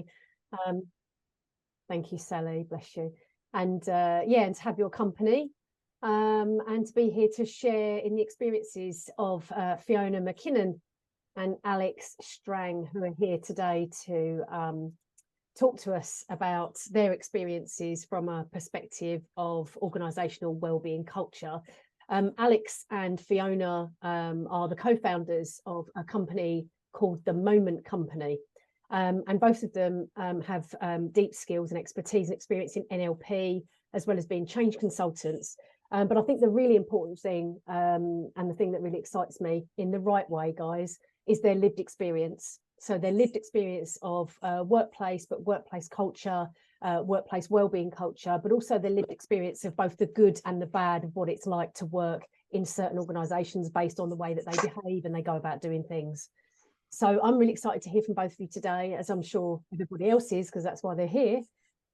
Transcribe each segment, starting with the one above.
today. Thank you, Sally, bless you. And and to have your company, and to be here to share in the experiences of Fiona Mckinnon and Alex Strang, who are here today to talk to us about their experiences from a perspective of organisational wellbeing culture. Alex and Fiona are the co-founders of a company called The Moment Company. And both of them have deep skills and expertise and experience in NLP, as well as being change consultants. But I think the really important thing, and the thing that really excites me in the right way, guys, is their lived experience. So their lived experience of workplace, but workplace culture, workplace wellbeing culture, but also the lived experience of both the good and the bad of what it's like to work in certain organisations based on the way that they behave and they go about doing things. So I'm really excited to hear from both of you today, as I'm sure everybody else is, because that's why they're here.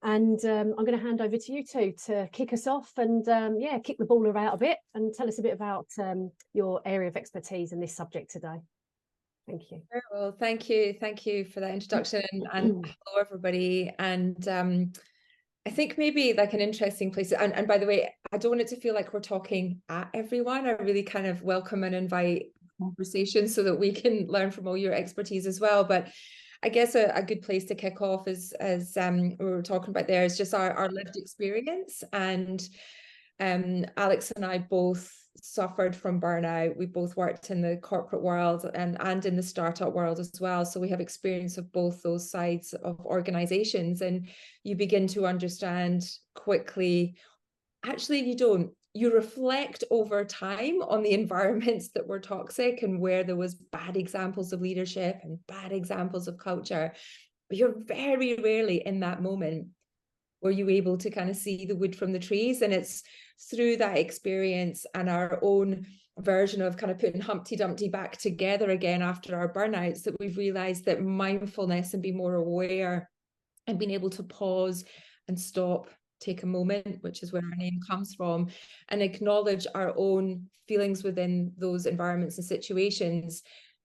And I'm going to hand over to you two to kick us off and kick the ball around a bit and tell us a bit about your area of expertise in this subject today. Thank you. Very well, thank you. Thank you for that introduction, and hello everybody. And I think maybe like an interesting place, and by the way, I don't want it to feel like we're talking at everyone. I really kind of welcome and invite conversation so that we can learn from all your expertise as well. But I guess a good place to kick off is, as we were talking about there, is just our lived experience. And Alex and I both suffered from burnout. We both worked in the corporate world and in the startup world as well. So we have experience of both those sides of organizations. And you begin to understand quickly, actually, you don't. You reflect over time on the environments that were toxic and where there was bad examples of leadership and bad examples of culture. But you're very rarely in that moment were you able to kind of see the wood from the trees. And it's through that experience and our own version of kind of putting Humpty Dumpty back together again after our burnouts that we've realized that mindfulness and be more aware and being able to pause and stop, take a moment, which is where our name comes from, and acknowledge our own feelings within those environments and situations,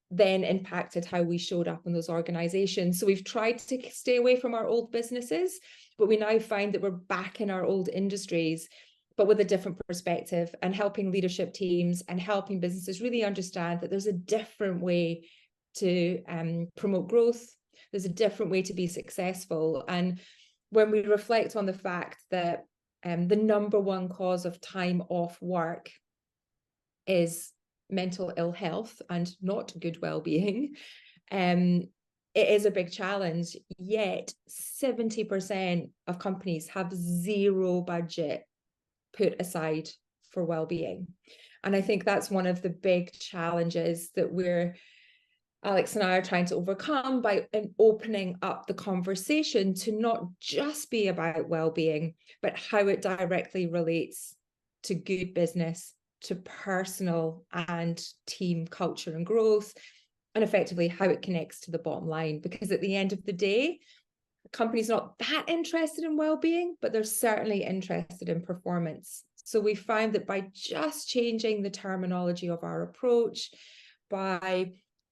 then impacted how we showed up in those organizations. So we've tried to stay away from our old businesses, but we now find that we're back in our old industries, but with a different perspective, and helping leadership teams and helping businesses really understand that there's a different way to promote growth. There's a different way to be successful. And when we reflect on the fact that the number one cause of time off work is mental ill health and not good well-being, it is a big challenge. Yet 70% of companies have zero budget put aside for well-being. And I think that's one of the big challenges that Alex and I are trying to overcome by opening up the conversation to not just be about well-being, but how it directly relates to good business, to personal and team culture and growth, and effectively how it connects to the bottom line. Because at the end of the day, the company's not that interested in well-being, but they're certainly interested in performance. So we found that by just changing the terminology of our approach, by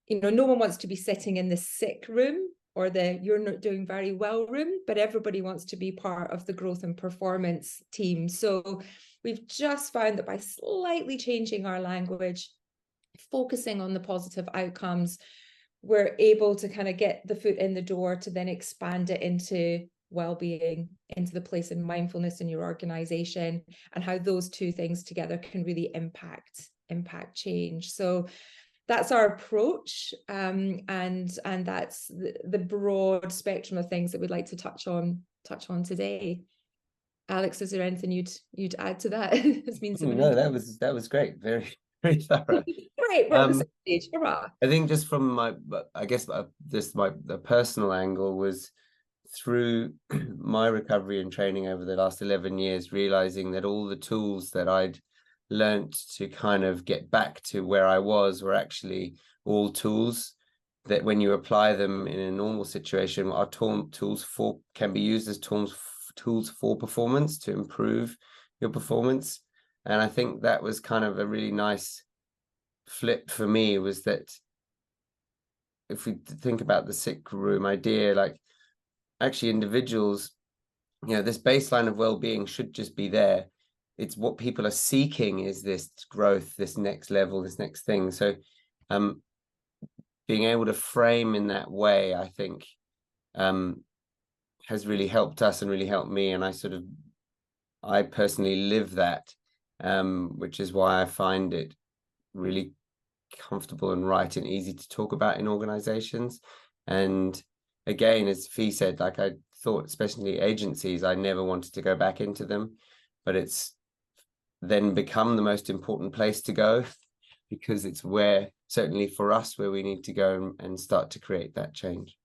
no one wants to be sitting in the sick room or the you're not doing very well room, but everybody wants to be part of the growth and performance team. So we've just found that by slightly changing our language, focusing on the positive outcomes, we're able to kind of get the foot in the door to then expand it into well-being, into the place in mindfulness in your organization, and how those two things together can really impact change. So that's our approach, and that's the broad spectrum of things that we'd like to touch on today. Alex, is there anything you'd add to that? It's been no, that was great, very very thorough. Great, we're on the same stage. Hurrah! I think just from my personal angle was through my recovery and training over the last 11 years, realizing that all the tools that I'd learned to kind of get back to where I was were actually all tools that when you apply them in a normal situation are tools can be used as tools for performance, to improve your performance. And I think that was kind of a really nice flip for me, was that if we think about the sick room idea, like actually individuals, this baseline of well-being should just be there. It's what people are seeking is this growth, this next level, this next thing. So being able to frame in that way, I think, has really helped us and really helped me. And I personally live that, which is why I find it really comfortable and right and easy to talk about in organizations. And again, as Fee said, like I thought, especially agencies, I never wanted to go back into them, but it's then become the most important place to go, because it's where, certainly for us, where we need to go and start to create that change.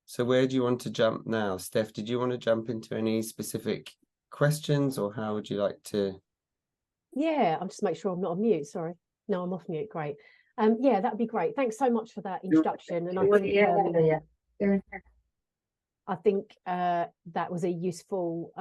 So where do you want to jump now? Steph, did you want to jump into any specific questions, or how would you like to? Yeah, I'll just make sure I'm not on mute. Sorry. No, I'm off mute. Great. Yeah, that'd be great. Thanks so much for that introduction. And I think that was a useful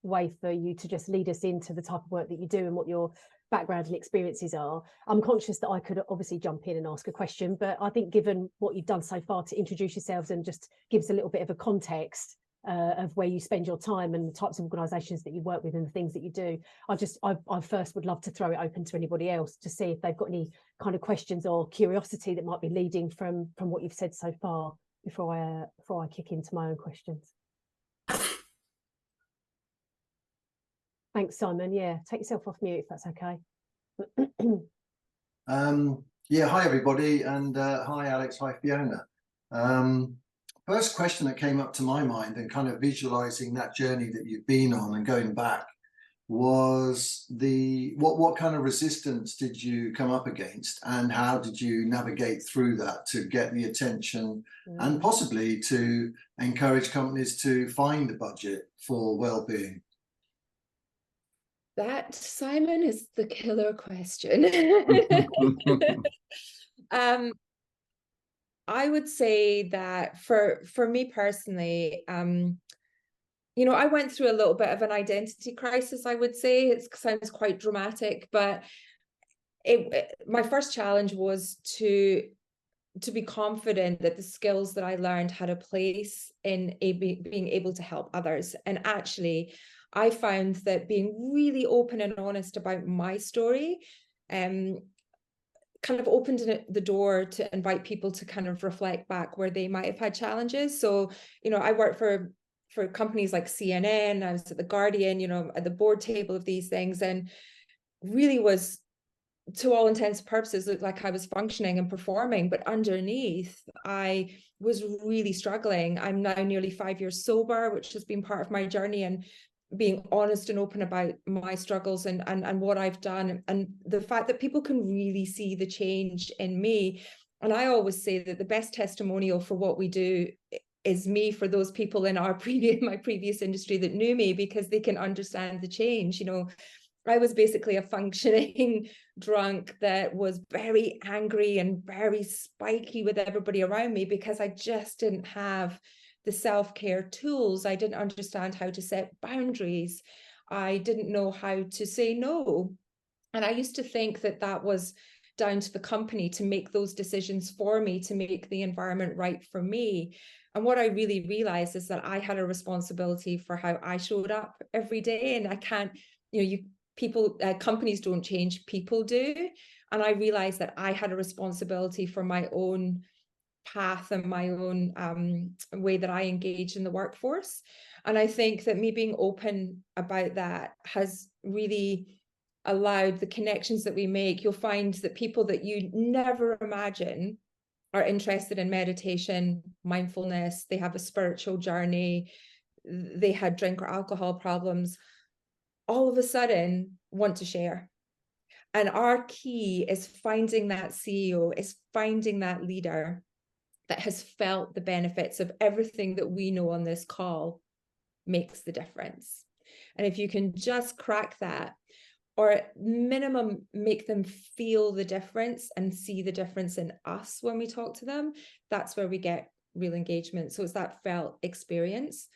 way for you to just lead us into the type of work that you do and what your background and experiences are. I'm conscious that I could obviously jump in and ask a question, but I think given what you've done so far to introduce yourselves and just gives a little bit of a context of where you spend your time and the types of organisations that you work with and the things that you do, I first would love to throw it open to anybody else to see if they've got any kind of questions or curiosity that might be leading from what you've said so far before I kick into my own questions. Thanks, Simon. Yeah, take yourself off mute if that's okay. Yeah, hi everybody, and hi Alex, hi Fiona. First question that came up to my mind, and kind of visualizing that journey that you've been on and going back, was what kind of resistance did you come up against, and how did you navigate through that to get the attention and possibly to encourage companies to find a budget for well-being? That, Simon, is the killer question. I would say that for me personally, I went through a little bit of an identity crisis, I would say. It sounds quite dramatic, but my first challenge was to be confident that the skills that I learned had a place in being able to help others. And actually, I found that being really open and honest about my story kind of opened the door to invite people to kind of reflect back where they might have had challenges. So, I worked for companies like CNN, I was at The Guardian, at the board table of these things, and really was, to all intents and purposes, looked like I was functioning and performing, but underneath I was really struggling. I'm now nearly 5 years sober, which has been part of my journey, and being honest and open about my struggles and what I've done, and the fact that people can really see the change in me. And I always say that the best testimonial for what we do is me, for those people in my previous industry that knew me, because they can understand the change. I was basically a functioning drunk that was very angry and very spiky with everybody around me, because I just didn't have the self-care tools. I didn't understand how to set boundaries. I didn't know how to say no. And I used to think that that was down to the company to make those decisions for me, to make the environment right for me. And what I really realized is that I had a responsibility for how I showed up every day. And I can't, companies don't change, people do. And I realized that I had a responsibility for my own path and my own way that I engage in the workforce. And I think that me being open about that has really allowed the connections that we make. You'll find that people that you never imagine are interested in meditation, mindfulness, they have a spiritual journey, they had drink or alcohol problems, all of a sudden want to share. And our key is finding that CEO, is finding that leader that has felt the benefits of everything that we know on this call makes the difference. And if you can just crack that, or at minimum make them feel the difference and see the difference in us when we talk to them, that's where we get real engagement. So it's that felt experience.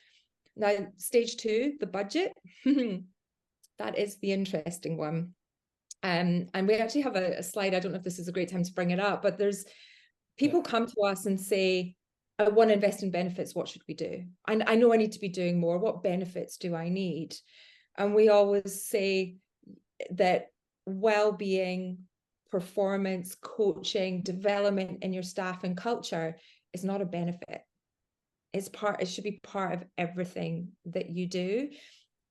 Now, stage 2, the budget, that is the interesting one. And we actually have a slide. I don't know if this is a great time to bring it up, but there's people come to us and say, I want to invest in benefits. What should we do? I know I need to be doing more. What benefits do I need? And we always say that well-being, performance, coaching, development in your staff and culture is not a benefit. It should be part of everything that you do.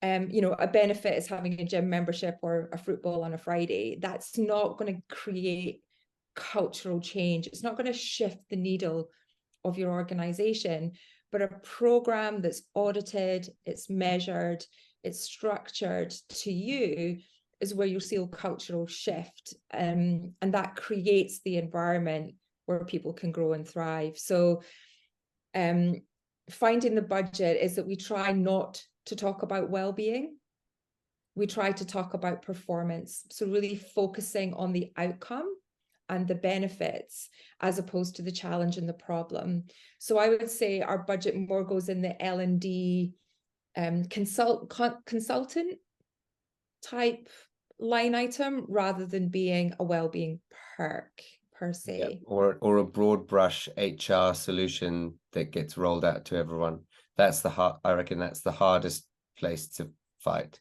You know, a benefit is having a gym membership or a fruit bowl on a Friday. That's not going to create cultural change. It's not going to shift the needle of your organization, but a program that's audited, it's measured, it's structured to you is where you'll see a cultural shift. And that creates the environment where people can grow and thrive. So finding the budget is that we try not to talk about well-being. We try to talk about performance. So really focusing on the outcome and the benefits as opposed to the challenge and the problem. So I would say our budget more goes in the L&D consultant type line item rather than being a well-being perk per se. Yeah, or a broad brush HR solution that gets rolled out to everyone. That's I reckon that's the hardest place to fight,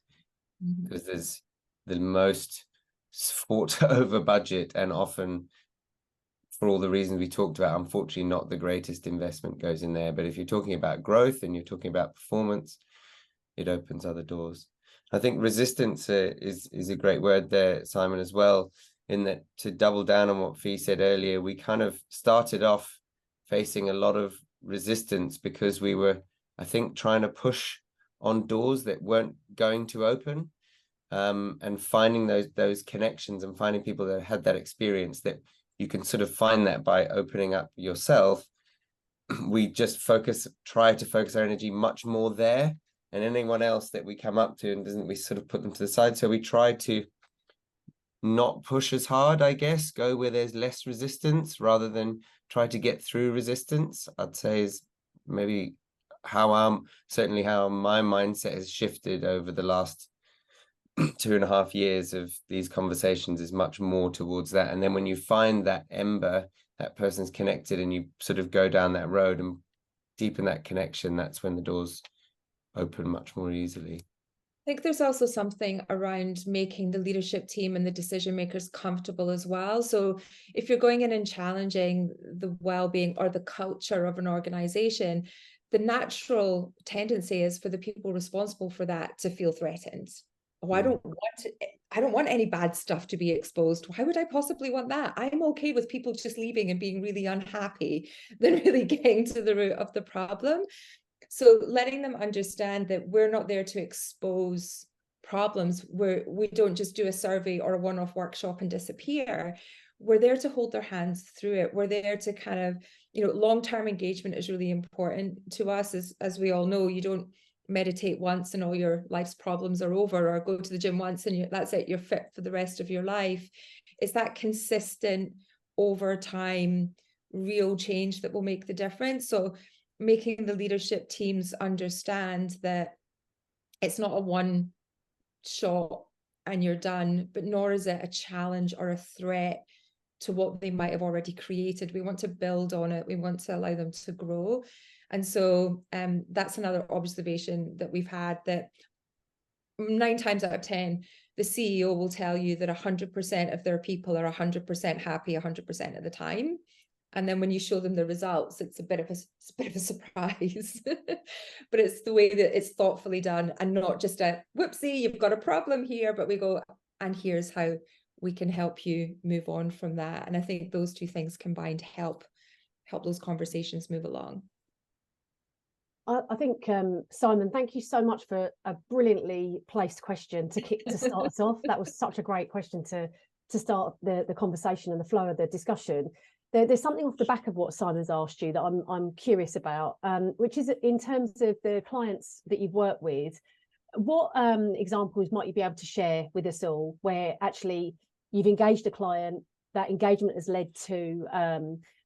because there's the most fought over budget, and often for all the reasons we talked about, unfortunately not the greatest investment goes in there. But if you're talking about growth and you're talking about performance, it opens other doors. I think resistance is a great word there, Simon, as well, in that, to double down on what Fee said earlier, we kind of started off facing a lot of resistance because we were, I think, trying to push on doors that weren't going to open, and finding those connections and finding people that had that experience, that you can sort of find that by opening up yourself. We just try to focus our energy much more there, and anyone else that we come up to, and we sort of put them to the side. So we try to not push as hard, I guess, go where there's less resistance rather than try to get through resistance, I'd say, is maybe certainly how my mindset has shifted over the last 2.5 years of these conversations, is much more towards that. And then when you find that ember, that person's connected, and you sort of go down that road and deepen that connection, that's when the doors open much more easily. I think there's also something around making the leadership team and the decision makers comfortable as well. So if you're going in and challenging the well-being or the culture of an organization, the natural tendency is for the people responsible for that to feel threatened. Oh, I don't want any bad stuff to be exposed. Why would I possibly want that? I'm okay with people just leaving and being really unhappy than really getting to the root of the problem. So letting them understand that we're not there to expose problems. We don't just do a survey or a one-off workshop and disappear. We're there to hold their hands through it. We're there to kind of, long-term engagement is really important to us. As we all know, you don't meditate once and all your life's problems are over, or go to the gym once and that's it, you're fit for the rest of your life. It's that consistent, over time, real change that will make the difference. So making the leadership teams understand that it's not a one shot and you're done, but nor is it a challenge or a threat to what they might have already created. We want to build on it. We want to allow them to grow. And so that's another observation that we've had, that 9 times out of 10, the CEO will tell you that 100% of their people are 100% happy 100% of the time. And then when you show them the results, it's a bit of a surprise. But it's the way that it's thoughtfully done, and not just a whoopsie, you've got a problem here, but we go, and here's how we can help you move on from that. And I think those two things combined help those conversations move along. I think, Simon, thank you so much for a brilliantly placed question to start us off. That was such a great question to start the conversation and the flow of the discussion. There's something off the back of what Simon's asked you that I'm curious about, which is in terms of the clients that you've worked with. What examples might you be able to share with us all where actually you've engaged a client, that engagement has led to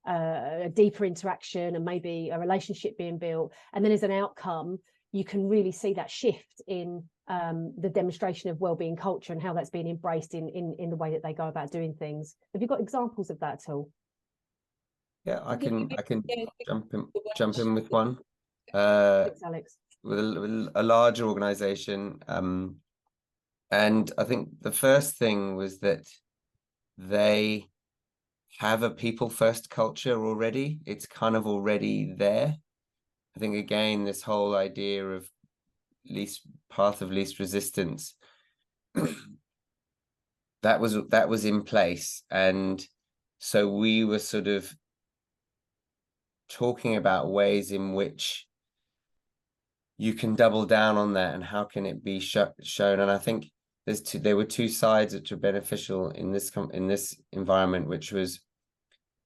a deeper interaction and maybe a relationship being built, and then as an outcome you can really see that shift in the demonstration of wellbeing culture and how that's being embraced in the way that they go about doing things. Have you got examples of that at all? Yeah, I can Yeah, jump in with one. Thanks, Alex. With a larger organization, and I think the first thing was that they have a people first culture already. It's kind of already there. I think, again, this whole idea of path of least resistance, that was in place. And so we were sort of talking about ways in which you can double down on that and how can it be shown. And I think there were two sides which are beneficial in this environment, which was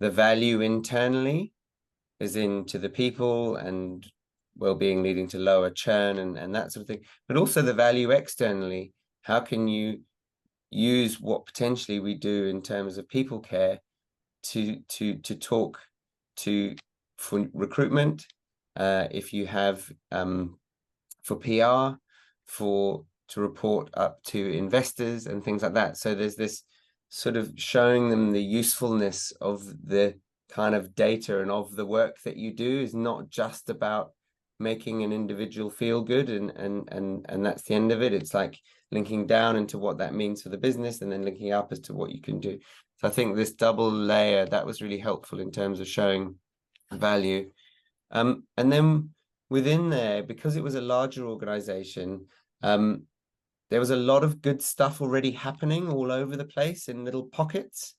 the value internally, as in to the people and well-being leading to lower churn and that sort of thing, but also the value externally. How can you use what potentially we do in terms of people care to talk to for recruitment, if you have for PR, to report up to investors and things like that. So there's this sort of showing them the usefulness of the kind of data and of the work that you do is not just about making an individual feel good and that's the end of it. It's like linking down into what that means for the business and then linking up as to what you can do. So I think this double layer, that was really helpful in terms of showing value. And then within there, because it was a larger organization, there was a lot of good stuff already happening all over the place in little pockets.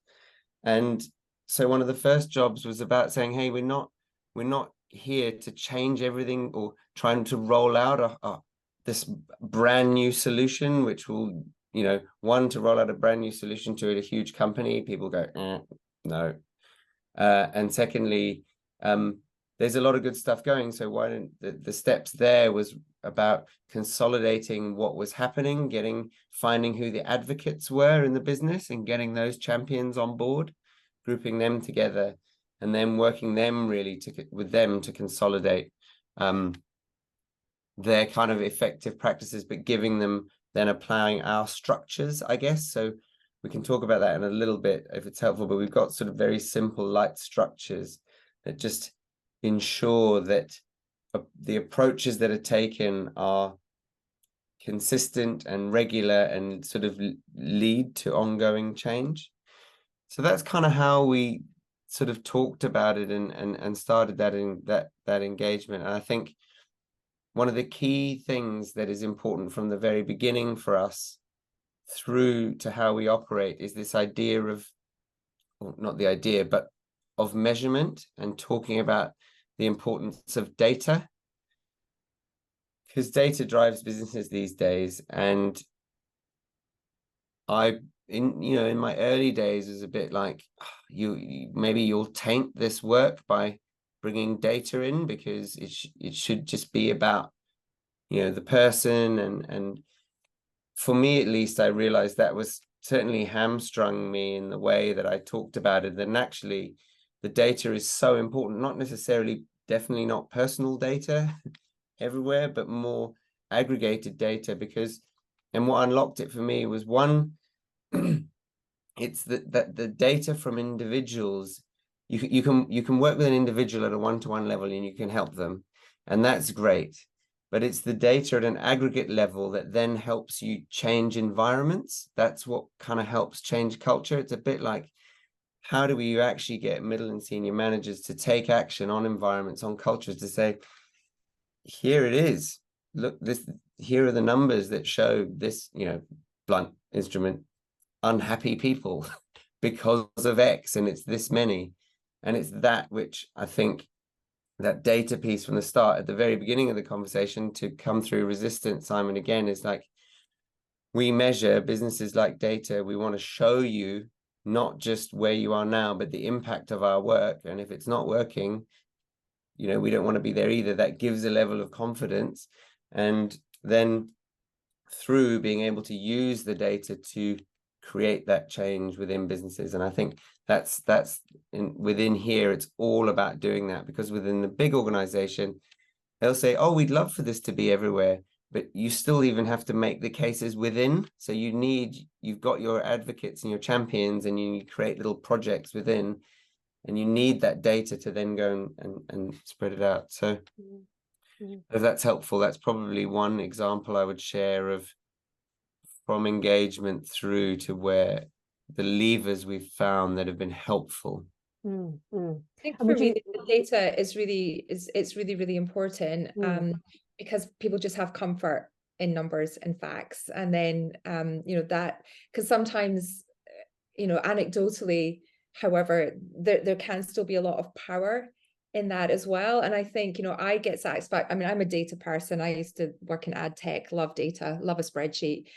And so one of the first jobs was about saying, hey, we're not here to change everything or trying to roll out this brand new solution, which will, to roll out a brand new solution to a huge company, people go, no. And secondly, there's a lot of good stuff going. So why don't the steps there was about consolidating what was happening, finding who the advocates were in the business and getting those champions on board, grouping them together, and then working them really with them to consolidate their kind of effective practices, but giving them then applying our structures, I guess. So we can talk about that in a little bit if it's helpful, but we've got sort of very simple light structures that just ensure that the approaches that are taken are consistent and regular and sort of lead to ongoing change. So that's kind of how we sort of talked about it and started that engagement. And I think one of the key things that is important from the very beginning for us through to how we operate is this idea of, or not the idea, but of measurement and talking about the importance of data, because data drives businesses these days. And in my early days was a bit like, maybe you'll taint this work by bringing data in, because it should just be about the person. And for me at least, I realized that was certainly hamstrung me in the way that I talked about it. And actually the data is so important, not necessarily, definitely not personal data everywhere, but more aggregated data, and what unlocked it for me was one, it's that the data from individuals, you can work with an individual at a one-to-one level and you can help them, and that's great, but it's the data at an aggregate level that then helps you change environments. That's what kind of helps change culture. It's a bit like, how do we actually get middle and senior managers to take action on environments, on cultures, to say, here it is, look, here are the numbers that show this, blunt instrument, unhappy people because of X, and it's this many. And it's that which I think that data piece from the start, at the very beginning of the conversation, to come through resistance time and again, is like, we measure businesses like data. We want to show you not just where you are now, but the impact of our work. And if it's not working, we don't want to be there either. That gives a level of confidence. And then through being able to use the data to create that change within businesses. And I think that's within here, it's all about doing that, because within the big organization, they'll say, oh, we'd love for this to be everywhere, but you still even have to make the cases within. So you've got your advocates and your champions, and you create little projects within, and you need that data to then go and spread it out. So if that's helpful, that's probably one example I would share of from engagement through to where the levers we've found that have been helpful. I think for me, the data is really important, because people just have comfort in numbers and facts, and then that, because sometimes anecdotally, however, there can still be a lot of power in that as well. And I think I get satisfied. I mean, I'm a data person. I used to work in ad tech, love data, love a spreadsheet.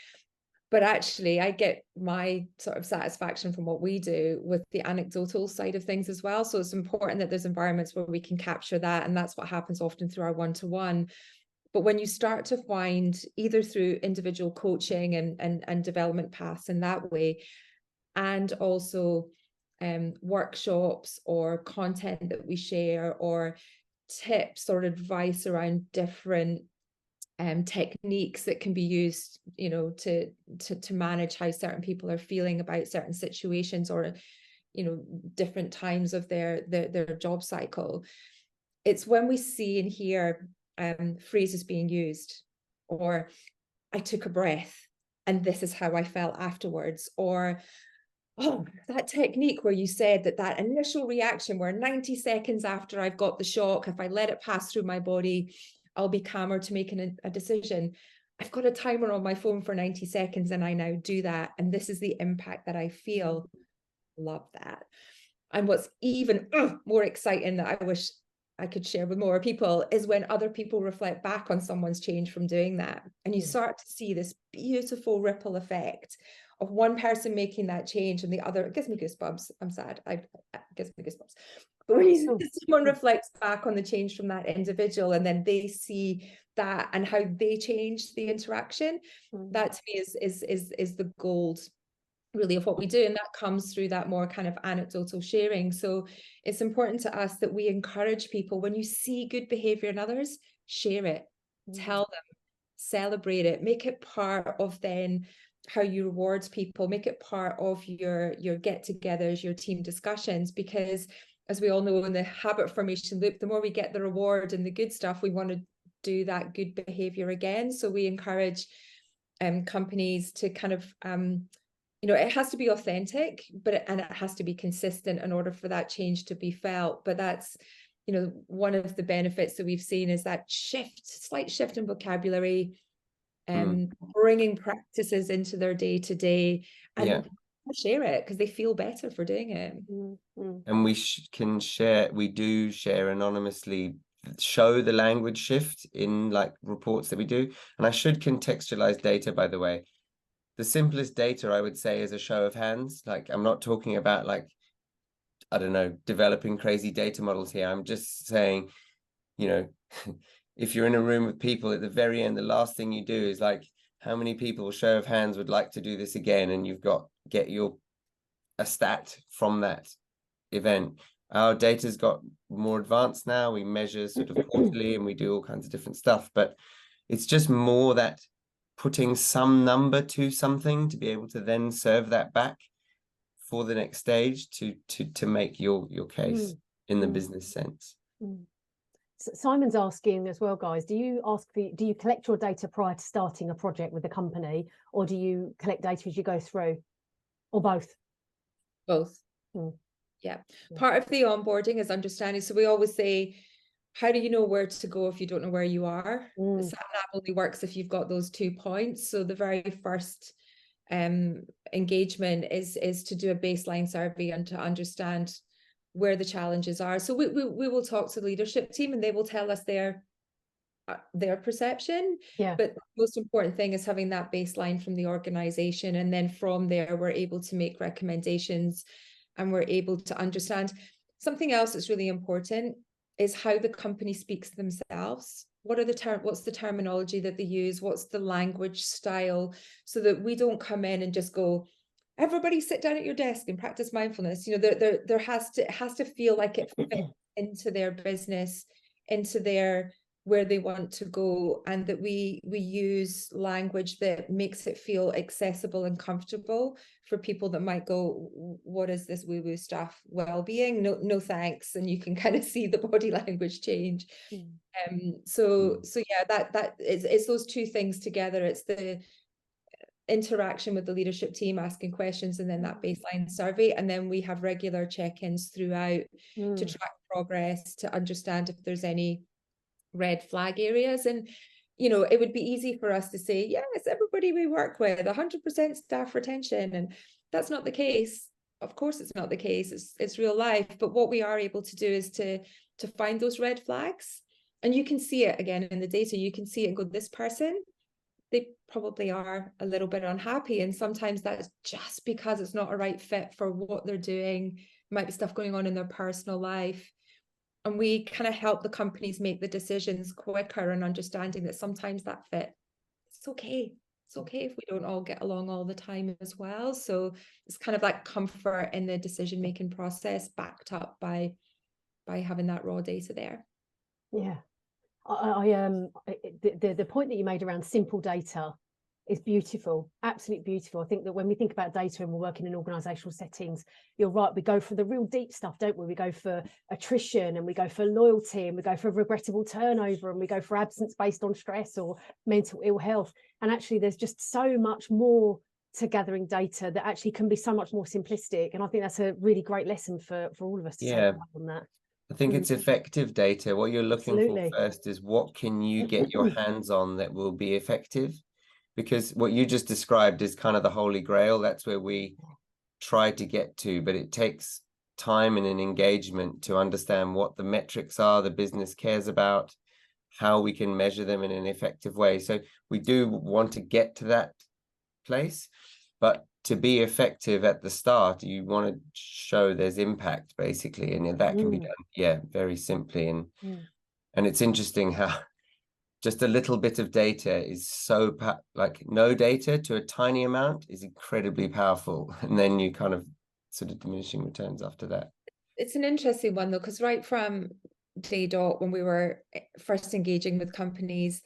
But actually, I get my sort of satisfaction from what we do with the anecdotal side of things as well. So it's important that there's environments where we can capture that. And that's what happens often through our one-to-one. But when you start to find, either through individual coaching and development paths in that way, and also workshops or content that we share, or tips or advice around different techniques that can be used, to manage how certain people are feeling about certain situations, or different times of their job cycle. It's when we see and hear phrases being used, or I took a breath and this is how I felt afterwards, or oh, that technique where you said that initial reaction where 90 seconds after I've got the shock, if I let it pass through my body, I'll be calmer to make a decision. I've got a timer on my phone for 90 seconds and I now do that. And this is the impact that I feel. Love that. And what's even more exciting, that I wish I could share with more people, is when other people reflect back on someone's change from doing that. And you start to see this beautiful ripple effect of one person making that change and the other. It gives me goosebumps. I'm sad. It gives me goosebumps. But when someone reflects back on the change from that individual, and then they see that and how they changed the interaction, that to me is the gold, really, of what we do. And that comes through that more kind of anecdotal sharing. So it's important to us that we encourage people, when you see good behavior in others, share it, tell them, celebrate it, make it part of then how you reward people, make it part of your get-togethers, your team discussions, because as we all know, in the habit formation loop, the more we get the reward and the good stuff, we want to do that good behavior again. So we encourage companies to kind of it has to be authentic, and it has to be consistent in order for that change to be felt. But that's one of the benefits that we've seen is that slight shift in vocabulary, bringing practices into their day-to-day, and share it because they feel better for doing it. And we do share anonymously, show the language shift in like reports that we do. And I should contextualize data, by the way. The simplest data I would say is a show of hands. Like, I'm not talking about like, I don't know, developing crazy data models here. I'm just saying, if you're in a room with people at the very end, the last thing you do is like, how many people, show of hands, would like to do this again? And you've got a stat from that event. Our data's got more advanced now. We measure sort of quarterly and we do all kinds of different stuff, but it's just more that putting some number to something to be able to then serve that back for the next stage to make your case in the business sense. Simon's asking as well, guys, do you collect your data prior to starting a project with the company, or do you collect data as you go through, or both? Both. Yeah. Part of the onboarding is understanding. So we always say, how do you know where to go if you don't know where you are? The sat nav only works if you've got those 2 points. So the very first engagement is to do a baseline survey and to understand where the challenges are. So we will talk to the leadership team and they will tell us their perception. But the most important thing is having that baseline from the organization, and then from there we're able to make recommendations and we're able to understand. Something else that's really important is how the company speaks themselves. What's the terminology that they use? What's the language style? So that we don't come in and just go, everybody sit down at your desk and practice mindfulness. It has to feel like it fits into their business, into their where they want to go, and that we use language that makes it feel accessible and comfortable for people that might go, what is this woo-woo stuff? Well-being? No thanks. And you can kind of see the body language change. So yeah, that it's those two things together. It's the interaction with the leadership team, asking questions, and then that baseline survey, and then we have regular check-ins throughout to track progress, to understand if there's any red flag areas. And it would be easy for us to say, yes, everybody we work with 100% staff retention, and that's not the case. Of course it's not the case. It's real life. But what we are able to do is to find those red flags, and you can see it again in the data. You can see it and go, this person, they probably are a little bit unhappy, and sometimes that's just because it's not a right fit for what they're doing. Might be stuff going on in their personal life. And we kind of help the companies make the decisions quicker, and understanding that sometimes that fit, it's okay. It's okay if we don't all get along all the time as well. So it's kind of that comfort in the decision-making process, backed up by having that raw data there. Yeah. The point that you made around simple data is beautiful, absolutely beautiful. I think that when we think about data and we're working in organizational settings, you're right, we go for the real deep stuff, don't we? We go for attrition, and we go for loyalty, and we go for regrettable turnover, and we go for absence based on stress or mental ill health. And actually there's just so much more to gathering data that actually can be so much more simplistic. And I think that's a really great lesson for all of us to take away on that. I think it's effective data. What you're looking for first is, what can you get your hands on that will be effective? Because what you just described is kind of the holy grail. That's where we try to get to, but it takes time and an engagement to understand what the metrics are the business cares about, how we can measure them in an effective way. So we do want to get to that place, but to be effective at the start, you want to show there's impact, basically, and that can be done, very simply. And it's interesting how just a little bit of data is so like no data to a tiny amount is incredibly powerful, and then you kind of sort of diminishing returns after that. It's an interesting one though, because right from day dot, when we were first engaging with companies,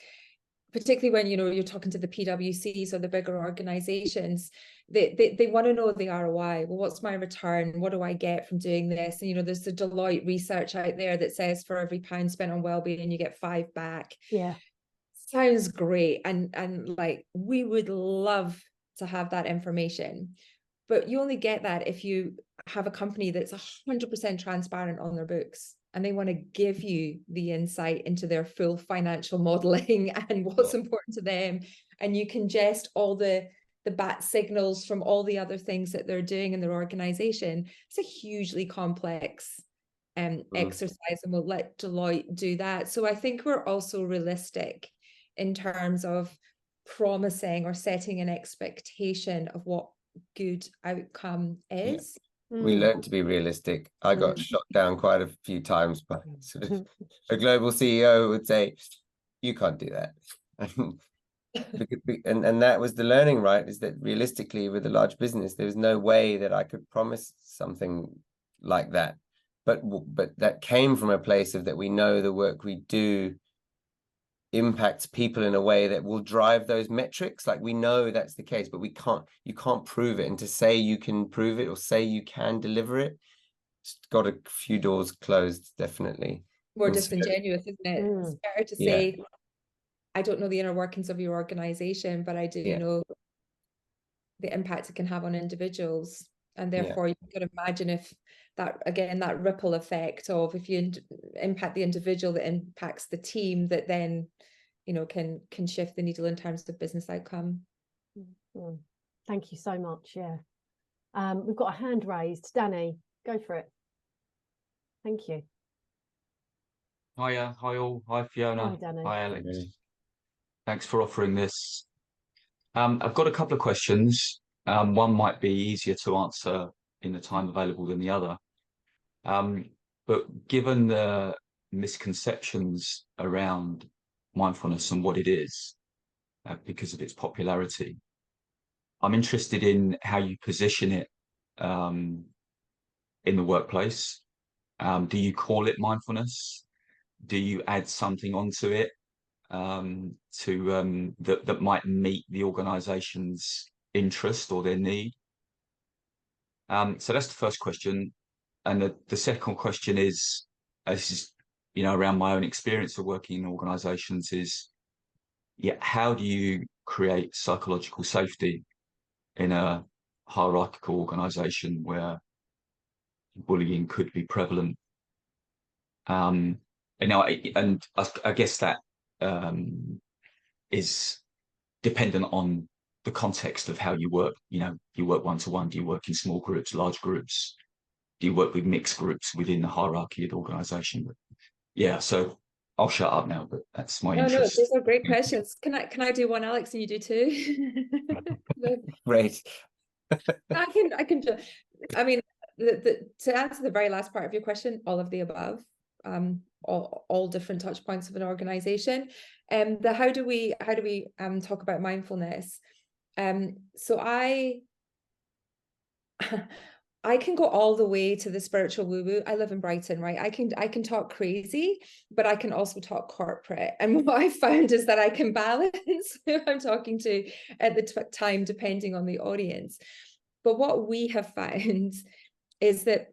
particularly when you're talking to the PwCs or the bigger organizations, they want to know the ROI. Well, what's my return? What do I get from doing this? And there's the Deloitte research out there that says for every £1 spent on wellbeing, you get 5 back. Yeah, sounds great, and like we would love to have that information, but you only get that if you have a company that's 100% transparent on their books, and they want to give you the insight into their full financial modeling and what's important to them, and you can ingest all the bat signals from all the other things that they're doing in their organization. It's a hugely complex exercise, and we'll let Deloitte do that. So I think we're also realistic in terms of promising or setting an expectation of what good outcome is. We learned to be realistic. I got shot down quite a few times by sort of a global CEO who would say, you can't do that. And that was the learning, right? Is that realistically, with a large business, there's no way that I could promise something like that. But that came from a place of that we know the work we do impacts people in a way that will drive those metrics. Like, we know that's the case, but you can't prove it. And to say you can prove it or say you can deliver it, it's got a few doors closed, definitely. More disingenuous, isn't it? It's better to say, I don't know the inner workings of your organization, but I do know the impact it can have on individuals. And therefore you can imagine if that ripple effect of, if you impact the individual, that impacts the team, that then can shift the needle in terms of business outcome. Thank you so much. We've got a hand raised. Danny, go for it. Thank you. Hiya, hi all. Hi Fiona. Hi Danny. Hi Alex. Thanks for offering this. I've got a couple of questions. One might be easier to answer in the time available than the other. But given the misconceptions around mindfulness and what it is, because of its popularity, I'm interested in how you position it in the workplace. Do you call it mindfulness? do you add something onto it that might meet the organization's interest or their need? So that's the first question. And the second question is, this is, around my own experience of working in organizations, is, how do you create psychological safety in a hierarchical organization where bullying could be prevalent? And I guess that is dependent on the context of how you work. You work one-to-one, do you work in small groups, large groups? Do you work with mixed groups within the hierarchy of the organization? So I'll shut up now, but that's my interest. No, these are great questions. Can I do one, Alex, and you do two? Great. I can do. I mean, to answer the very last part of your question, all of the above, all different touch points of an organization. How do we talk about mindfulness? So I can go all the way to the spiritual woo-woo. I live in Brighton, right? I can talk crazy, but I can also talk corporate. And what I found is that I can balance who I'm talking to at the time, depending on the audience. But what we have found is that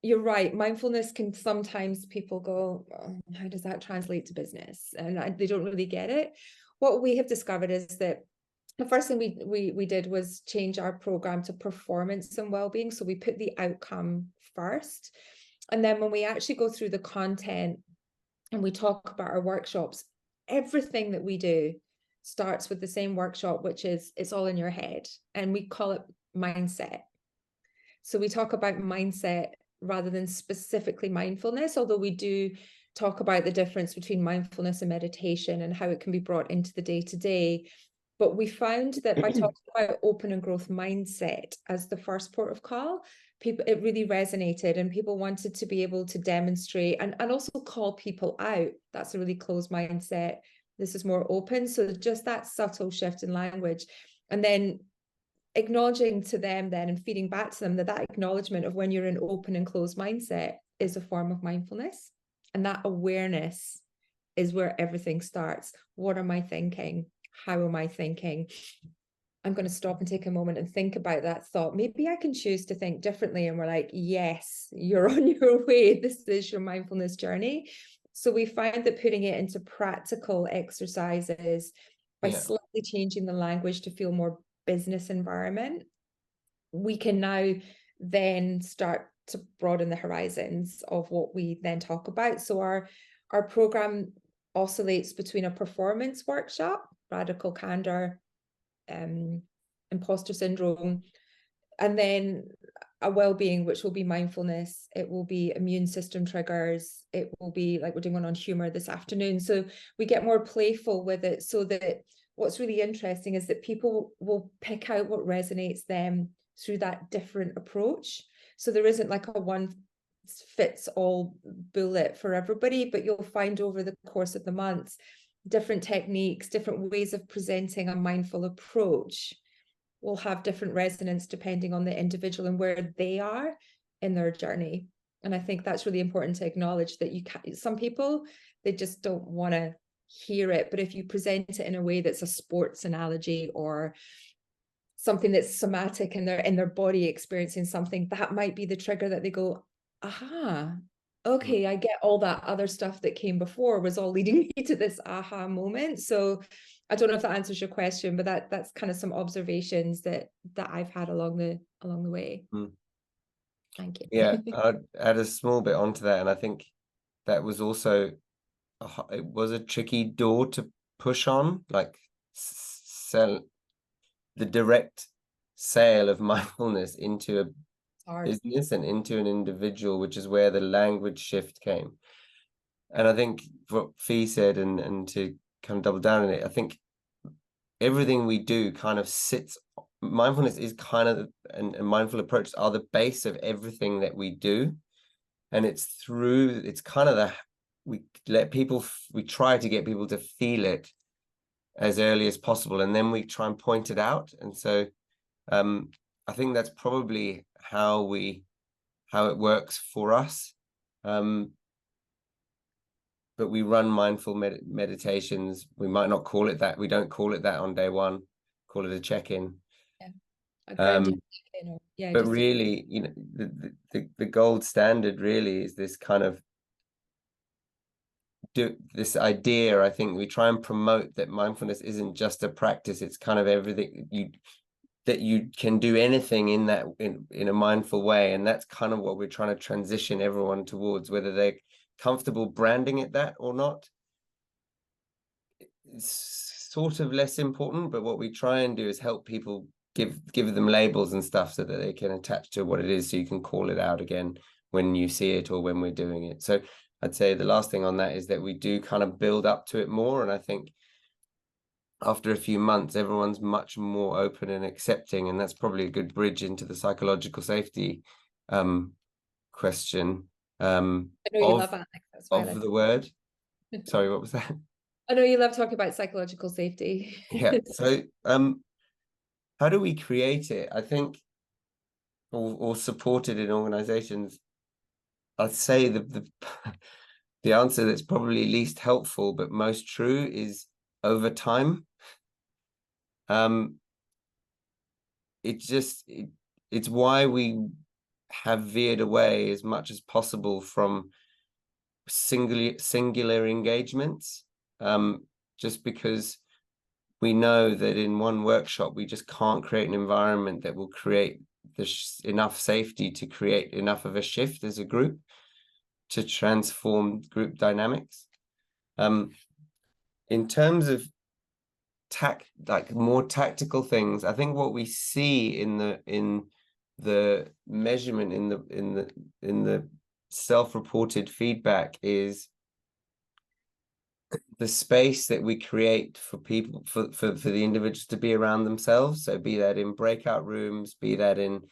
you're right. Mindfulness can sometimes people go, oh, how does that translate to business? And they don't really get it. What we have discovered is that the first thing we did was change our program to performance and well-being. So we put the outcome first. And then when we actually go through the content and we talk about our workshops, everything that we do starts with the same workshop, which is it's all in your head. And we call it mindset. So we talk about mindset rather than specifically mindfulness, although we do talk about the difference between mindfulness and meditation and how it can be brought into the day-to-day. But we found that by talking about open and growth mindset as the first port of call, it really resonated, and people wanted to be able to demonstrate and also call people out. That's a really closed mindset. This is more open. So just that subtle shift in language, and then acknowledging to them then and feeding back to them that acknowledgement of when you're in open and closed mindset is a form of mindfulness. And that awareness is where everything starts. What am I thinking? How am I thinking? I'm going to stop and take a moment and think about that thought. Maybe I can choose to think differently. And we're like, yes, you're on your way. This is your mindfulness journey. So we find that putting it into practical exercises by slightly changing the language to feel more business environment, we can now then start to broaden the horizons of what we then talk about. So our program oscillates between a performance workshop, radical candor, imposter syndrome, and then a well-being, which will be mindfulness. It will be immune system triggers. It will be like we're doing one on humor this afternoon. So we get more playful with it, so that what's really interesting is that people will pick out what resonates them through that different approach. So there isn't like a one fits all bullet for everybody, but you'll find over the course of the months different techniques, different ways of presenting a mindful approach will have different resonance depending on the individual and where they are in their journey. And I think that's really important to acknowledge, that some people, they just don't want to hear it, but if you present it in a way that's a sports analogy or something that's somatic in their body experiencing something, that might be the trigger that they go, aha, okay, I get all that other stuff that came before was all leading me to this aha moment. So I don't know if that answers your question, but that's kind of some observations that I've had along the way. Thank you. Yeah, I'd add a small bit onto that, and I think that was also it was a tricky door to push on, like sell the direct sale of mindfulness into a business and into an individual, which is where the language shift came. And I think what Fee said, and to kind of double down on it, I think everything we do kind of sits, mindfulness is kind of, and mindful approaches are the base of everything that we do. And it's kind of we try to get people to feel it as early as possible, and then we try and point it out. And so I think that's probably how it works for us. but we run mindful meditations. We might not call it that. We don't call it that on day one. Call it a check-in. But really, you know, the gold standard really is this kind of this idea. I think we try and promote that mindfulness isn't just a practice. It's kind of everything that you can do anything in that in a mindful way, and that's kind of what we're trying to transition everyone towards, whether they're comfortable branding it that or not. It's sort of less important, but what we try and do is help people give them labels and stuff so that they can attach to what it is, so you can call it out again when you see it or when we're doing it. So I'd say the last thing on that is that we do kind of build up to it more, and I think after a few months everyone's much more open and accepting, and that's probably a good bridge into the psychological safety question I know you love Alex, that's why of the word. Sorry, what was that? I know you love talking about psychological safety. Yeah. So how do we create it? I think, or support it in organizations? I'd say the answer that's probably least helpful but most true is over time. It's why we have veered away as much as possible from singular engagements, just because we know that in one workshop we just can't create an environment that will create enough safety to create enough of a shift as a group to transform group dynamics. In terms of like more tactical things, I think what we see in the measurement in the self-reported feedback is the space that we create for people, for the individuals to be around themselves. So be that in breakout rooms, be that in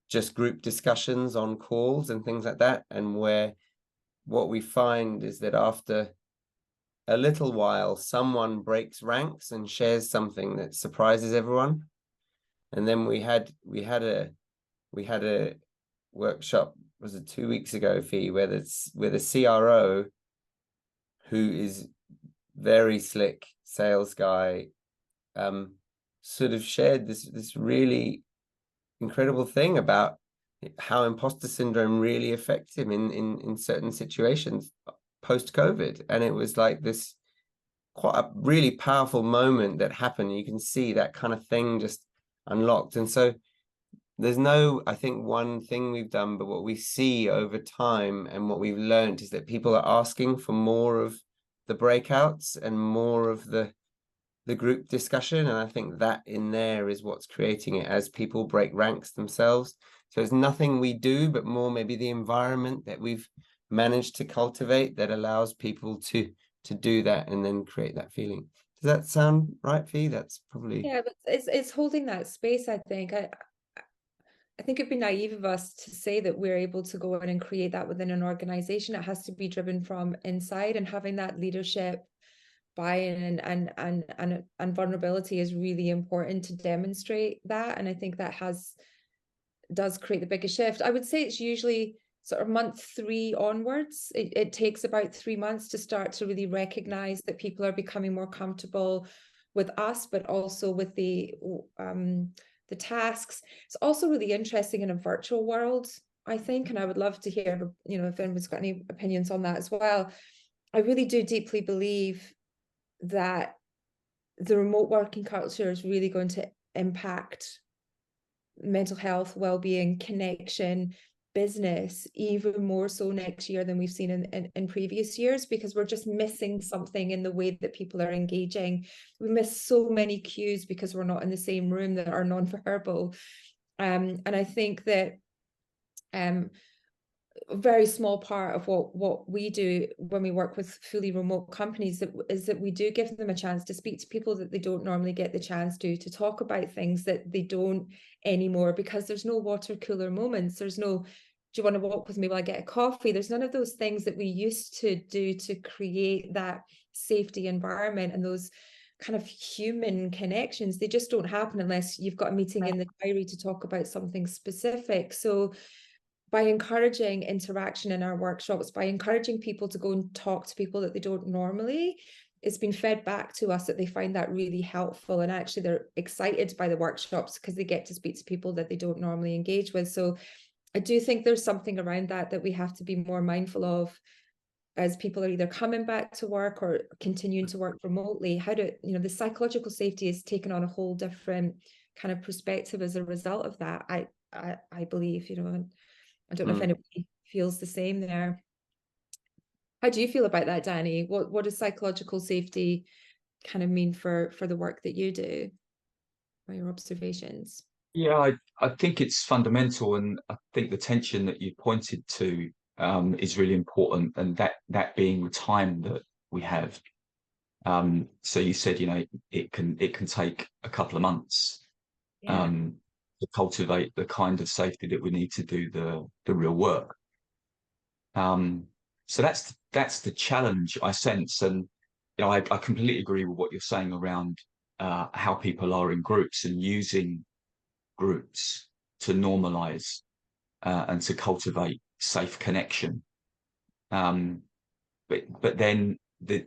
just group discussions on calls and things like that. And where what we find is that after a little while, someone breaks ranks and shares something that surprises everyone. And then we had a workshop, was it 2 weeks ago, Fee, where the CRO, who is very slick sales guy, sort of shared this really incredible thing about how imposter syndrome really affects him in certain situations post-COVID. And it was like this quite a really powerful moment that happened. You can see that kind of thing just unlocked. And so there's no, I think, one thing we've done, but what we see over time and what we've learned is that people are asking for more of the breakouts and more of the group discussion. And I think that in there is what's creating it, as people break ranks themselves. So it's nothing we do, but more maybe the environment that we've managed to cultivate that allows people to do that and then create that feeling. Does that sound right, Fee? That's probably... Yeah, but it's holding that space, I think. I think it'd be naive of us to say that we're able to go in and create that within an organization. It has to be driven from inside, and having that leadership buy-in and vulnerability is really important to demonstrate that. And I think that does create the biggest shift. I would say it's usually sort of month 3 onwards. It takes about 3 months to start to really recognize that people are becoming more comfortable with us, but also with the tasks. It's also really interesting in a virtual world, I think, and I would love to hear, if anyone's got any opinions on that as well. I really do deeply believe that the remote working culture is really going to impact mental health, well-being, connection, business even more so next year than we've seen in previous years, because we're just missing something in the way that people are engaging. We miss so many cues because we're not in the same room that are non-verbal. And I think that a very small part of what we do when we work with fully remote companies is that we do give them a chance to speak to people that they don't normally get the chance to talk about things that they don't anymore, because there's no water cooler moments. There's no, do you want to walk with me while I get a coffee? There's none of those things that we used to do to create that safety environment and those kind of human connections. They just don't happen unless you've got a meeting in the diary to talk about something specific. So by encouraging interaction in our workshops, by encouraging people to go and talk to people that they don't normally, it's been fed back to us that they find that really helpful, and actually they're excited by the workshops because they get to speak to people that they don't normally engage with. So I do think there's something around that we have to be more mindful of as people are either coming back to work or continuing to work remotely. How do, you know, the psychological safety is taken on a whole different kind of perspective as a result of that. I believe, you know, I don't know if anybody feels the same there. How do you feel about that, Danny? What does psychological safety kind of mean for the work that you do, or your observations? Yeah, I think it's fundamental, and I think the tension that you pointed to is really important, and that being the time that we have. So you said, you know, it can take a couple of months to cultivate the kind of safety that we need to do the real work. So that's the challenge I sense, and you know, I completely agree with what you're saying around how people are in groups and using groups to normalize and to cultivate safe connection. But then the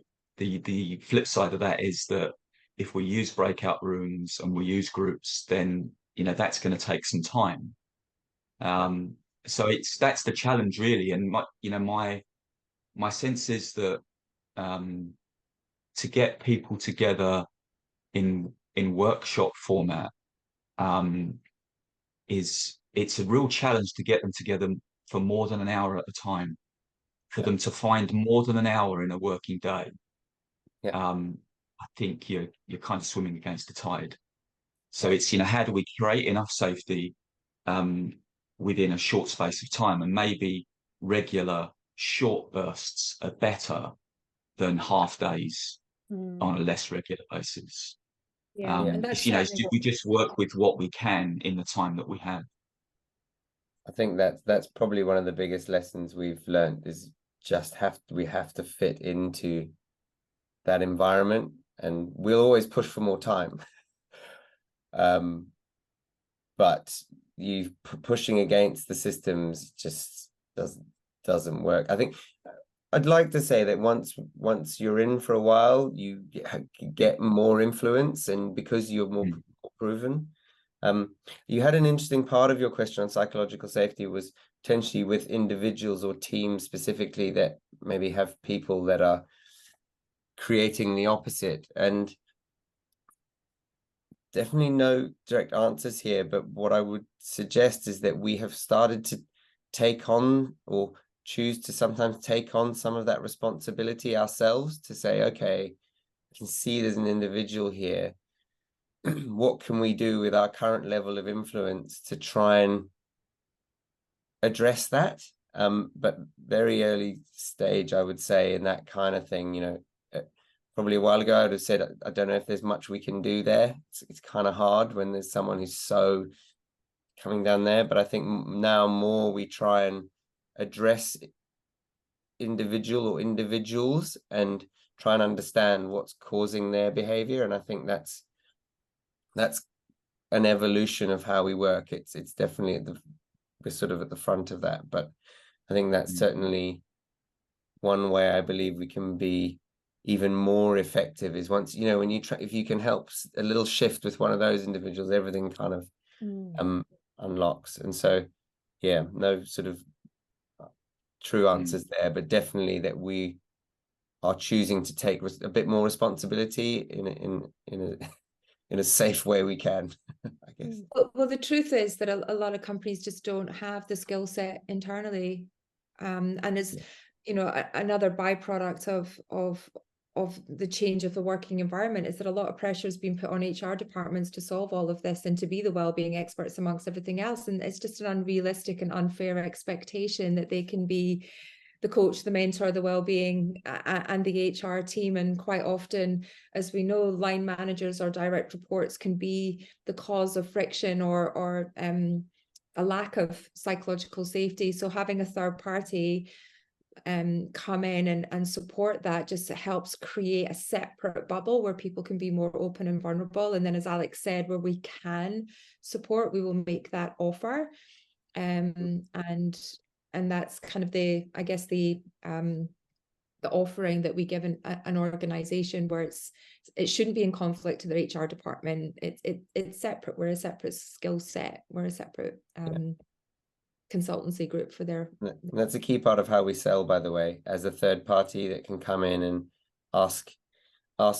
flip side of that is that if we use breakout rooms and we use groups, then you know that's going to take some time. So that's the challenge really, and my sense is that to get people together in workshop format it's a real challenge to get them together for more than an hour at a time, for them to find more than an hour in a working day. I think you're kind of swimming against the tide. So it's, you know, how do we create enough safety within a short space of time? And maybe regular short bursts are better than half days on a less regular basis. And that's, you know, we just work with what we can in the time that we have. I think that's probably one of the biggest lessons we've learned, is just we have to fit into that environment, and we'll always push for more time. But you pushing against the systems just doesn't work. I think I'd like to say that once you're in for a while, you get more influence, and because you're more proven. You had an interesting part of your question on psychological safety was potentially with individuals or teams specifically that maybe have people that are creating the opposite, and definitely no direct answers here, but what I would suggest is that we have started to take on, or choose to sometimes take on, some of that responsibility ourselves, to say, okay, I can see there's an individual here. What can we do with our current level of influence to try and address that? But very early stage, I would say, in that kind of thing, you know, probably a while ago, I would have said, I don't know if there's much we can do there. It's kind of hard when there's someone who's so coming down there. But I think now more we try and address individuals and try and understand what's causing their behavior. And I think that's an evolution of how we work. It's definitely we're sort of at the front of that. But I think that's certainly one way I believe we can be even more effective, is once, you know, when you try, if you can help a little shift with one of those individuals, everything kind of unlocks. And so yeah, no sort of true answers there, but definitely that we are choosing to take a bit more responsibility in a safe way we can. I guess. Well, the truth is that a lot of companies just don't have the skill set internally, and it's you know, another byproduct of the change of the working environment is that a lot of pressure has been put on HR departments to solve all of this and to be the wellbeing experts amongst everything else. And it's just an unrealistic and unfair expectation that they can be the coach, the mentor, the wellbeing, and the HR team. And quite often, as we know, line managers or direct reports can be the cause of friction or a lack of psychological safety. So having a third party come in and support that just helps create a separate bubble where people can be more open and vulnerable. And then, as Alex said, where we can support, we will make that offer. and that's kind of the, I guess, the offering that we give an organization, where it shouldn't be in conflict to their HR department. It's separate. We're a separate skill set. We're a separate consultancy group for their. That's a key part of how we sell, by the way, as a third party that can come in and ask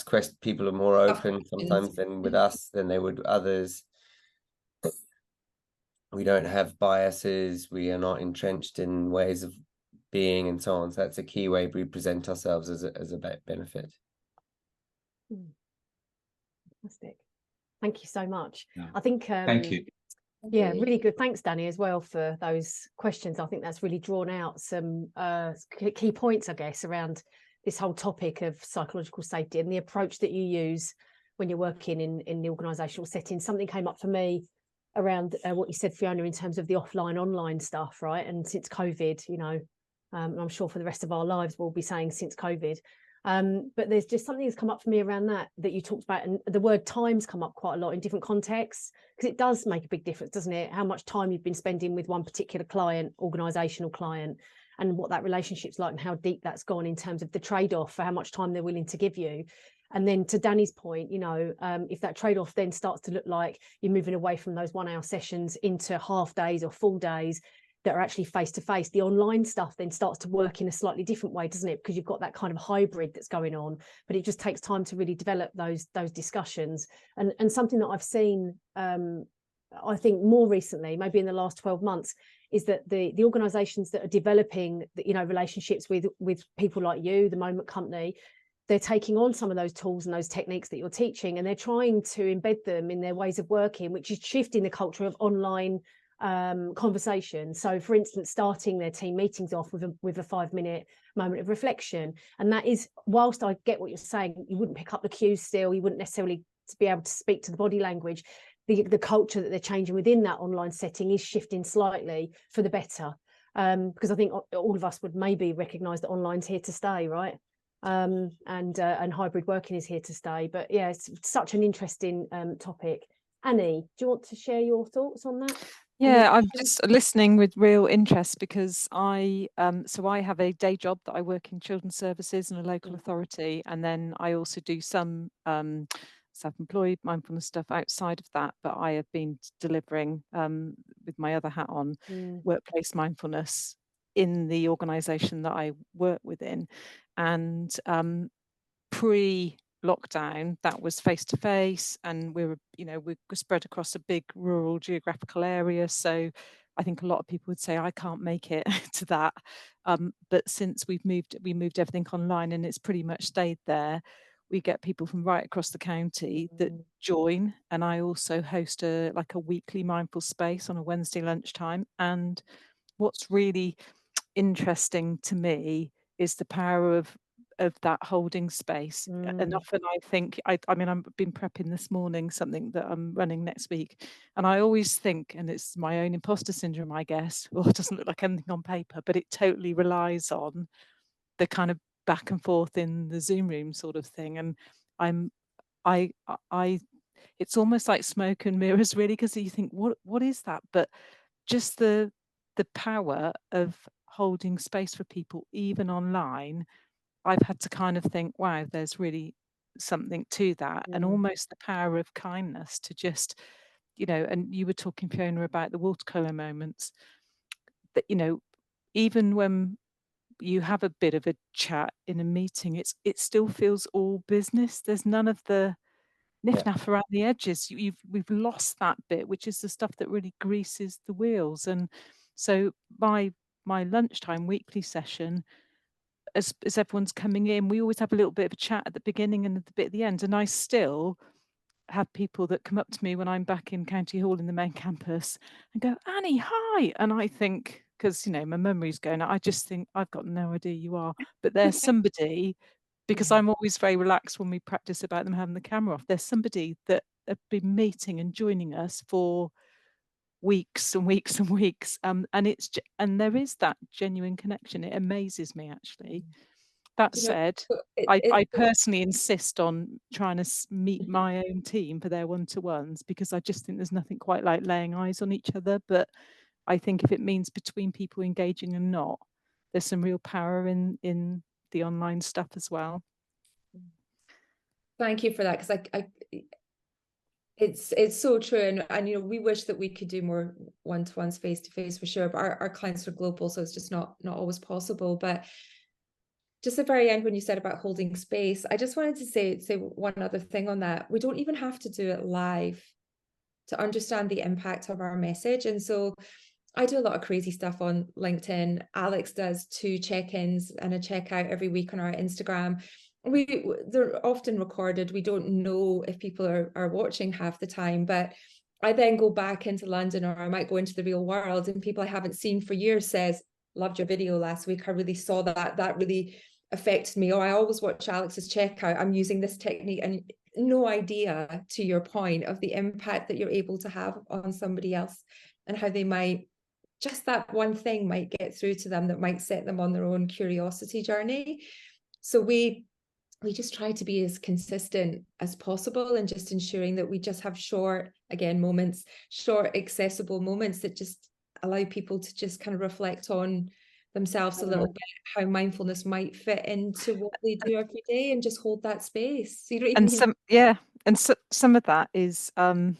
questions. People are more open sometimes than with us than they would others. We don't have biases. We are not entrenched in ways of being and so on. So that's a key way we present ourselves as a benefit. Fantastic. Thank you so much. Yeah. I think thank you. Yeah, really good. Thanks, Danny, as well, for those questions. I think that's really drawn out some key points, I guess, around this whole topic of psychological safety and the approach that you use when you're working in the organisational setting. Something came up for me around what you said, Fiona, in terms of the offline-online stuff, right? And since COVID, you know, I'm sure for the rest of our lives we'll be saying since COVID. But there's just something that's come up for me around that you talked about, and the word time's come up quite a lot in different contexts, because it does make a big difference, doesn't it? How much time you've been spending with one particular client, organisational client, and what that relationship's like, and how deep that's gone in terms of the trade-off for how much time they're willing to give you. And then to Danny's point, you know, if that trade-off then starts to look like you're moving away from those 1 hour sessions into half days or full days that are actually face-to-face, the online stuff then starts to work in a slightly different way, doesn't it? Because you've got that kind of hybrid that's going on, but it just takes time to really develop those discussions. And something that I've seen, I think more recently, maybe in the last 12 months, is that the organisations that are developing, you know, relationships with people like you, the Moment Company, they're taking on some of those tools and those techniques that you're teaching, and they're trying to embed them in their ways of working, which is shifting the culture of online conversation. So, for instance, starting their team meetings off with a 5-minute moment of reflection. And that is, whilst I get what you're saying, you wouldn't pick up the cues still, you wouldn't necessarily be able to speak to the body language. The culture that they're changing within that online setting is shifting slightly for the better, because I think all of us would maybe recognise that online's here to stay, right? And hybrid working is here to stay. But yeah, it's such an interesting topic. Annie, do you want to share your thoughts on that? Yeah, I'm just listening with real interest, because I have a day job that I work in children's services and a local authority, and then I also do some self-employed mindfulness stuff outside of that. But I have been delivering with my other hat on workplace mindfulness in the organisation that I work within, and pre-lockdown that was face-to-face, and we're spread across a big rural geographical area, so I think a lot of people would say I can't make it to that, but since we moved everything online, and it's pretty much stayed there. We get people from right across the county that join, and I also host a weekly mindful space on a Wednesday lunchtime. And what's really interesting to me is the power of that holding space. And often I think, I mean, I've been prepping this morning something that I'm running next week, and I always think, and it's my own imposter syndrome, I guess, well, it doesn't look like anything on paper, but it totally relies on the kind of back and forth in the Zoom room sort of thing. And it's almost like smoke and mirrors, really, because you think, what is that? But just the power of holding space for people, even online, I've had to kind of think, wow, there's really something to that. And almost the power of kindness to just, and you were talking, Fiona, about the watercolor moments, that, even when you have a bit of a chat in a meeting, it still feels all business. There's none of the niff-naff around the edges. We've lost that bit, which is the stuff that really greases the wheels. And so my lunchtime weekly session, as everyone's coming in, we always have a little bit of a chat at the beginning and a bit at the end. And I still have people that come up to me when I'm back in County Hall in the main campus and go, Annie, hi. And I think, because my memory's going, I just think, I've got no idea you are, but there's somebody, because I'm always very relaxed when we practice about them having the camera off. There's somebody that have been meeting and joining us for weeks and weeks and weeks, and there is that genuine connection. It amazes me, actually. That said, I personally insist on trying to meet my own team for their one-to-ones, because I just think there's nothing quite like laying eyes on each other. But I think if it means between people engaging and not, there's some real power in the online stuff as well. Thank you for that, because it's so true, and you know, we wish that we could do more one-to-ones, face-to-face, for sure, but our clients are global, so it's just not always possible. But just at the very end, when you said about holding space, I just wanted to say one other thing on that. We don't even have to do it live to understand the impact of our message. And so I do a lot of crazy stuff on LinkedIn. Alex does 2 check-ins and a checkout every week on our Instagram. They're often recorded. We don't know if people are watching half the time, but I then go back into London, or I might go into the real world, and people I haven't seen for years says, loved your video last week. I really saw that really affected me. Or I always watch Alex's checkout. I'm using this technique. And no idea, to your point, of the impact that you're able to have on somebody else, and how they might, just that one thing might get through to them that might set them on their own curiosity journey. So we just try to be as consistent as possible, and just ensuring that we just have short accessible moments that just allow people to just kind of reflect on themselves a little bit, how mindfulness might fit into what they do every day, and just hold that space. So you don't even some of that is and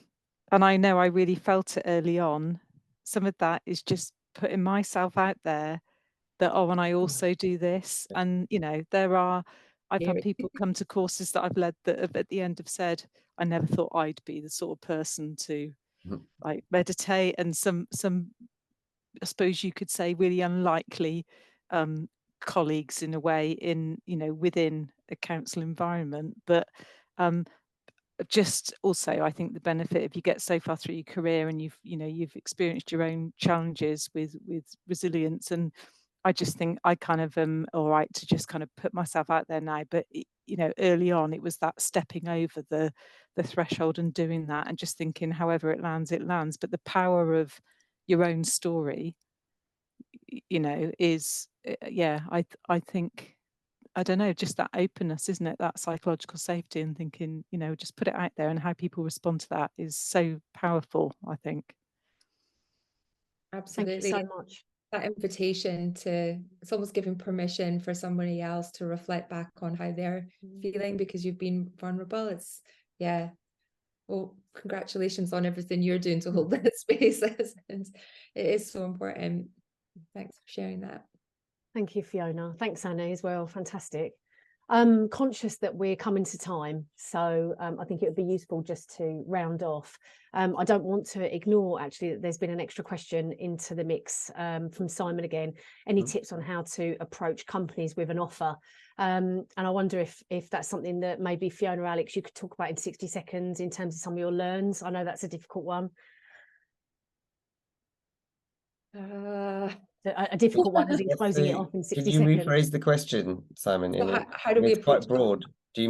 I know I really felt it early on, some of that is just putting myself out there that, and I also do this. And you know, I've had people come to courses that I've led that have at the end have said, I never thought I'd be the sort of person to like meditate, and some I suppose you could say really unlikely colleagues in a way, in, you know, within a council environment. But just also, I think the benefit, if you get so far through your career and you've experienced your own challenges with resilience, and I just think I kind of am all right to just kind of put myself out there now. But you know, early on, it was that stepping over the threshold and doing that, and just thinking, however it lands, it lands. But the power of your own story, you know, is I think, I don't know, just that openness, isn't it? That psychological safety, and thinking, you know, just put it out there, and how people respond to that is so powerful, I think. Absolutely. Thank you so much. That invitation to, it's almost giving permission for somebody else to reflect back on how they're feeling because you've been vulnerable. It's, yeah. Well, congratulations on everything you're doing to hold that space. And it is so important. Thanks for sharing that. Thank you, Fiona. Thanks, Annie, as well. Fantastic. Conscious that we're coming to time, so I think it would be useful just to round off. I don't want to ignore actually that there's been an extra question into the mix from Simon again. Any tips on how to approach companies with an offer? And I wonder if that's something that maybe Fiona or Alex, you could talk about in 60 seconds in terms of some of your learns. I know that's a difficult one. A difficult one, as in closing it off in 60 seconds. Could you rephrase the question, Simon? So how do we it's quite broad. them? Do you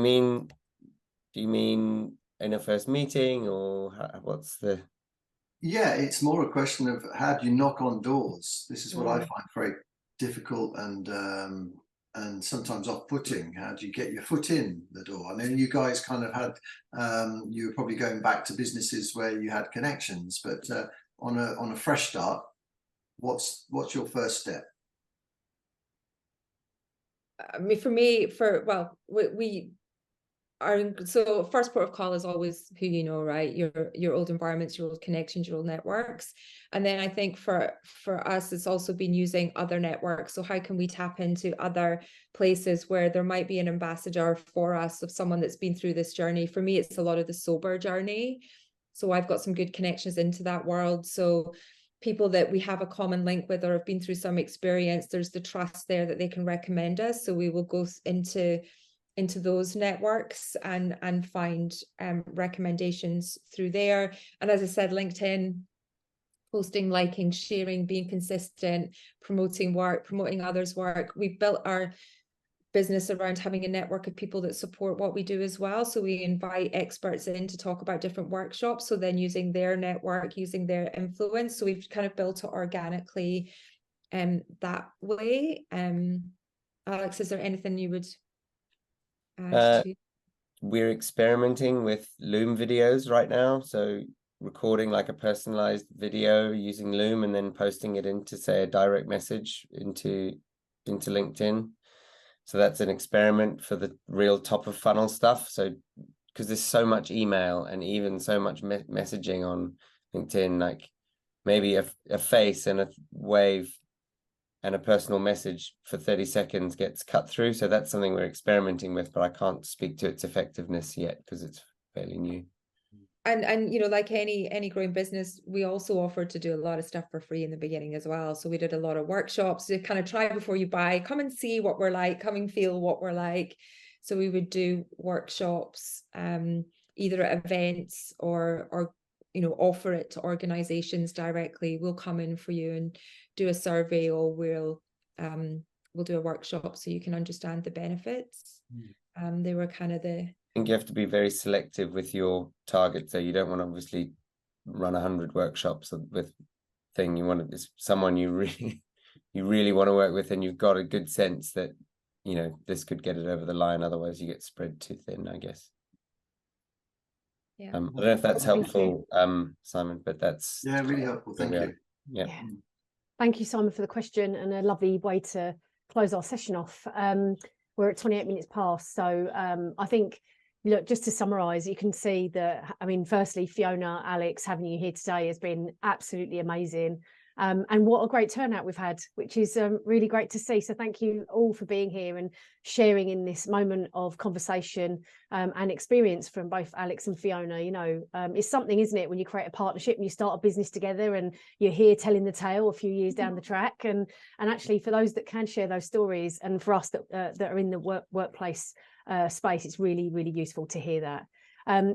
mean in a first meeting, or what's the? Yeah, it's more a question of how do you knock on doors. This is what I find very difficult and sometimes off-putting. How do you get your foot in the door? I mean, you guys kind of had you were probably going back to businesses where you had connections, but on a fresh start, what's your first step? I mean, for me, we are, so first port of call is always who you know, right? Your old environments, your old connections, your old networks. And then I think for us, it's also been using other networks. So how can we tap into other places where there might be an ambassador for us, of someone that's been through this journey? For me, it's a lot of the sober journey. So I've got some good connections into that world. So people that we have a common link with or have been through some experience, there's the trust there that they can recommend us. So we will go into those networks and find recommendations through there. And as I said, LinkedIn, posting, liking, sharing, being consistent, promoting work, promoting others' work. We've built our business around having a network of people that support what we do as well. So we invite experts in to talk about different workshops. So then using their network, using their influence. So we've kind of built it organically that way. Alex, is there anything you would add to? We're experimenting with Loom videos right now. So recording like a personalized video using Loom and then posting it into, say, a direct message into LinkedIn. So that's an experiment for the real top of funnel stuff. So because there's so much email and even so much messaging on LinkedIn, like maybe a face and a wave and a personal message for 30 seconds gets cut through. So that's something we're experimenting with, but I can't speak to its effectiveness yet because it's fairly new. And you know, like any growing business, we also offered to do a lot of stuff for free in the beginning as well. So we did a lot of workshops to kind of try before you buy, come and see what we're like, come and feel what we're like. So we would do workshops, either at events or you know, offer it to organizations directly. We'll come in for you and do a survey, or we'll do a workshop so you can understand the benefits. They were kind of the... I think you have to be very selective with your target. So you don't want to obviously run 100 workshops with thing. You want to, it's someone you really want to work with, and you've got a good sense that, you know, this could get it over the line. Otherwise you get spread too thin, I guess. Yeah. I don't know if that's helpful, Simon, but that's really helpful. Thank you. Yeah. Thank you, Simon, for the question, and a lovely way to close our session off. We're at 28 minutes past, so I think, look, just to summarise, you can see that, I mean, firstly, Fiona, Alex, having you here today has been absolutely amazing. And what a great turnout we've had, which is really great to see. So thank you all for being here and sharing in this moment of conversation and experience from both Alex and Fiona. You know, it's something, isn't it, when you create a partnership and you start a business together and you're here telling the tale a few years down the track. And actually, for those that can share those stories, and for us that are in the workplace space, it's really, really useful to hear that.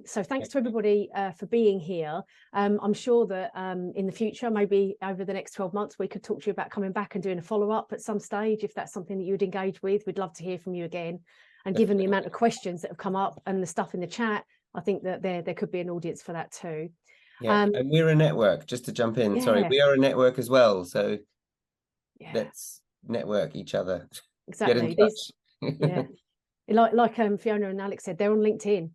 So thanks to everybody for being here. I'm sure that in the future, maybe over the next 12 months, we could talk to you about coming back and doing a follow-up at some stage. If that's something that you would engage with, we'd love to hear from you again. And given the amount of questions that have come up and the stuff in the chat, I think that there could be an audience for that too. Yeah, and we're a network, just to jump in. Sorry, we are a network as well. So let's network each other. Exactly. Get in touch. Like Fiona and Alex said, they're on LinkedIn.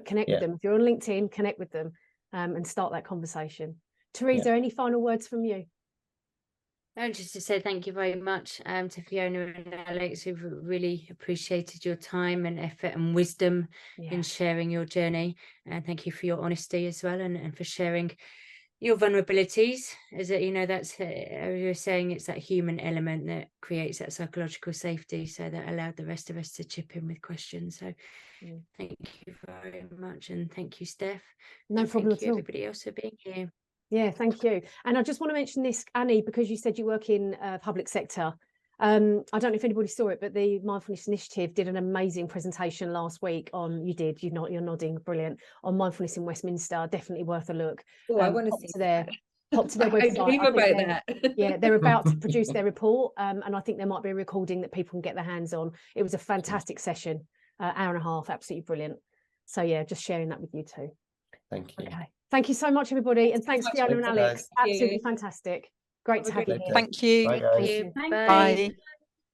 Connect with them. If you're on LinkedIn, connect with them and start that conversation. Teresa, any final words from you? Just to say thank you very much to Fiona and Alex, who've really appreciated your time and effort and wisdom in sharing your journey. And thank you for your honesty as well, and for sharing your vulnerabilities. As you know, that's, as you were saying, it's that human element that creates that psychological safety, so that allowed the rest of us to chip in with questions. So thank you very much, and thank you, Steph. No problem at all. Everybody else for being here. Yeah, thank you. And I just want to mention this, Annie, because you said you work in public sector. I don't know if anybody saw it, but the Mindfulness Initiative did an amazing presentation last week on, you're nodding, brilliant, on mindfulness in Westminster. Definitely worth a look. I want to see that. Pop to their website. I dream about that. Yeah, they're about to produce their report, and I think there might be a recording that people can get their hands on. It was a fantastic session, hour and a half, absolutely brilliant. So yeah, just sharing that with you too. Thank you. Okay, thank you so much, everybody, and thanks Fiona and Alex. Absolutely fantastic. Great to have you here. Thank you. Bye, guys. Thank you. Bye.